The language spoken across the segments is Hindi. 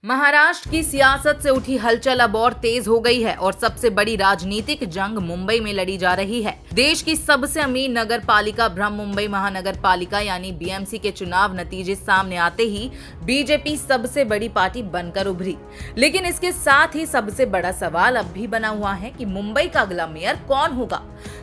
महाराष्ट्र की सियासत से उठी हलचल अब और तेज हो गई है और सबसे बड़ी राजनीतिक जंग मुंबई में लड़ी जा रही है। देश की सबसे अमीर नगर पालिका ब्रह्म मुंबई महानगर पालिका यानी बीएमसी के चुनाव नतीजे सामने आते ही बीजेपी सबसे बड़ी पार्टी बनकर उभरी। लेकिन इसके साथ ही सबसे बड़ा सवाल अब भी बना हुआ है कि मुंबई का अगला मेयर कौन होगा।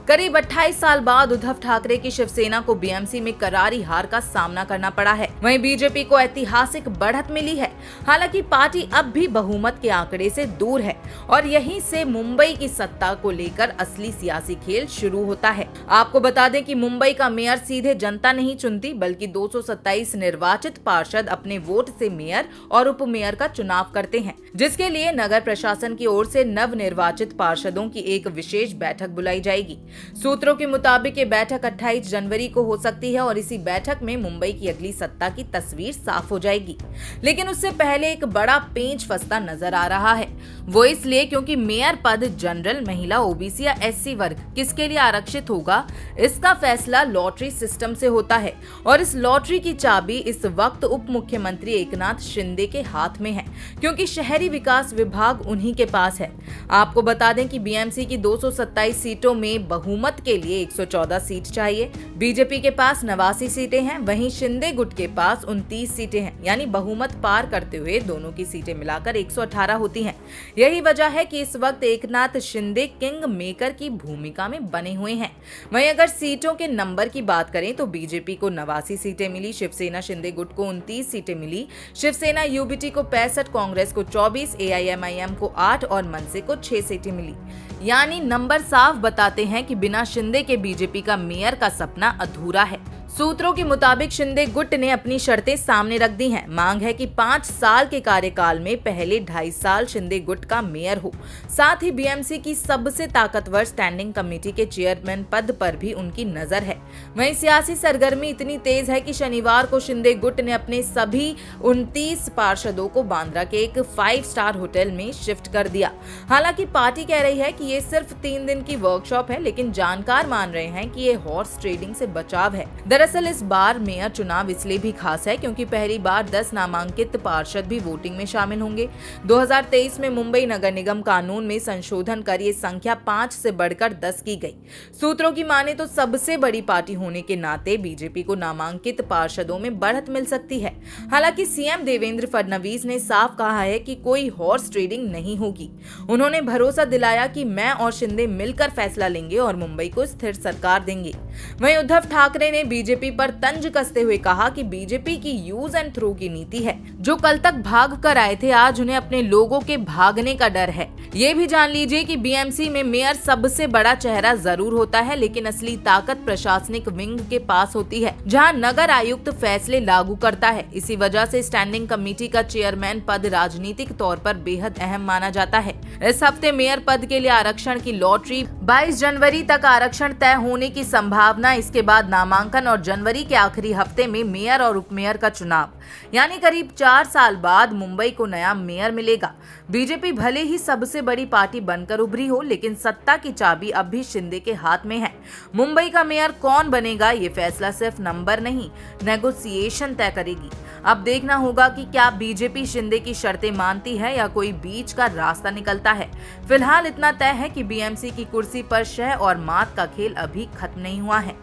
करीब 28 साल बाद उद्धव ठाकरे की शिवसेना को बीएमसी में करारी हार का सामना करना पड़ा है। वहीं बीजेपी को ऐतिहासिक बढ़त मिली है। हालांकि पार्टी अब भी बहुमत के आंकड़े से दूर है और यहीं से मुंबई की सत्ता को लेकर असली सियासी खेल शुरू होता है। आपको बता दें कि मुंबई का मेयर सीधे जनता नहीं चुनती, बल्कि 227 निर्वाचित पार्षद अपने वोट से मेयर और उप मेयर का चुनाव करते हैं, जिसके लिए नगर प्रशासन की ओर से नव निर्वाचित पार्षदों की एक विशेष बैठक बुलाई जाएगी। सूत्रों के मुताबिक ये बैठक 28 जनवरी को हो सकती है और इसी बैठक में मुंबई की अगली सत्ता की तस्वीर साफ हो जाएगी। लेकिन उससे पहले एक बड़ा पेंच फंसता नजर आ रहा है। वो इसलिए क्योंकि मेयर पद जनरल, महिला, ओबीसी या एससी वर्ग किसके लिए आरक्षित होगा, इसका फैसला लॉटरी सिस्टम से होता है और इस लॉटरी की चाबी इस वक्त उप मुख्यमंत्री एकनाथ शिंदे के हाथ में है, क्योंकि शहरी विकास विभाग उन्हीं के पास है। आपको बता दें कि बीएमसी की 227 सीटों में बहुमत के लिए 114 सीट चाहिए। बीजेपी के पास 89 सीटें हैं, वहीं शिंदे गुट के पास 29 सीटें हैं, यानी बहुमत पार करते हुए दोनों की सीटें मिलाकर 118 होती हैं। यही वजह है कि इस वक्त एकनाथ शिंदे किंग मेकर की भूमिका में बने हुए हैं। वहीं अगर सीटों के नंबर की बात करें तो बीजेपी को 89 सीटें मिली, शिवसेना शिंदे गुट को 29 सीटें मिली, शिवसेना यूबीटी को 65, कांग्रेस को 24, एआईएमआईएम को 8 और मनसे को 6 सीटें मिली। यानी नंबर साफ बताते हैं कि बिना शिंदे के बीजेपी का मेयर का सपना अधूरा है। सूत्रों के मुताबिक शिंदे गुट ने अपनी शर्तें सामने रख दी हैं। मांग है कि 5 साल के कार्यकाल में पहले 2.5 साल शिंदे गुट का मेयर हो। साथ ही बीएमसी की सबसे ताकतवर स्टैंडिंग कमेटी के चेयरमैन पद पर भी उनकी नजर है। वहीं सियासी सरगर्मी इतनी तेज है कि शनिवार को शिंदे गुट ने अपने सभी 29 पार्षदों को बांद्रा के एक 5 स्टार होटल में शिफ्ट कर दिया। हालांकि पार्टी कह रही है कि ये सिर्फ 3 दिन की वर्कशॉप है, लेकिन जानकार मान रहे हैं कि ये हॉर्स ट्रेडिंग से बचाव है। दरअसल इस बार मेयर चुनाव इसलिए भी खास है क्योंकि पहली बार 10 नामांकित पार्षद भी वोटिंग में शामिल होंगे। 2023 में मुंबई नगर निगम कानून में संशोधन कर ये संख्या 5 से बढ़कर 10 की गई। सूत्रों की माने तो सबसे बड़ी पार्टी होने के नाते बीजेपी को नामांकित पार्षदों में बढ़त मिल सकती है। हालांकि सीएम देवेंद्र फडणवीस ने साफ कहा है कि कोई हॉर्स ट्रेडिंग नहीं होगी। उन्होंने भरोसा दिलाया कि मैं और शिंदे मिलकर फैसला लेंगे और मुंबई को स्थिर सरकार देंगे। वहीं उद्धव ठाकरे ने बीजेपी पर तंज कसते हुए कहा कि बीजेपी की यूज एंड थ्रो की नीति है। जो कल तक भाग कर आए थे, आज उन्हें अपने लोगों के भागने का डर है। ये भी जान लीजिए कि बीएमसी में मेयर सबसे बड़ा चेहरा जरूर होता है, लेकिन असली ताकत प्रशासनिक विंग के पास होती है, जहां नगर आयुक्त फैसले लागू करता है। इसी वजह से स्टैंडिंग कमेटी का चेयरमैन पद राजनीतिक तौर पर बेहद अहम माना जाता है। इस हफ्ते मेयर पद के लिए आरक्षण की लॉटरी 22 जनवरी तक आरक्षण तय होने की संभावना। इसके बाद नामांकन और जनवरी के आखिरी हफ्ते में मेयर और उपमेयर का चुनाव, यानी करीब 4 साल बाद मुंबई को नया मेयर मिलेगा। बीजेपी भले ही सबसे बड़ी पार्टी बनकर उभरी हो, लेकिन सत्ता की चाबी अब भी शिंदे के हाथ में है। मुंबई का मेयर कौन बनेगा, ये फैसला सिर्फ नंबर नहीं, नेगोशिएशन तय करेगी। अब देखना होगा कि क्या बीजेपी शिंदे की शर्तें मानती है या कोई बीच का रास्ता निकलता है। फिलहाल इतना तय है कि बीएमसी की कुर्सी पर शह और मात का खेल अभी खत्म नहीं हुआ है।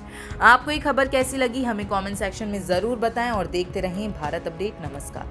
आपको ये खबर कैसी लगी, हमें कमेंट सेक्शन में जरूर बताएं और देखते रहें भारत अपडेट। नमस्कार।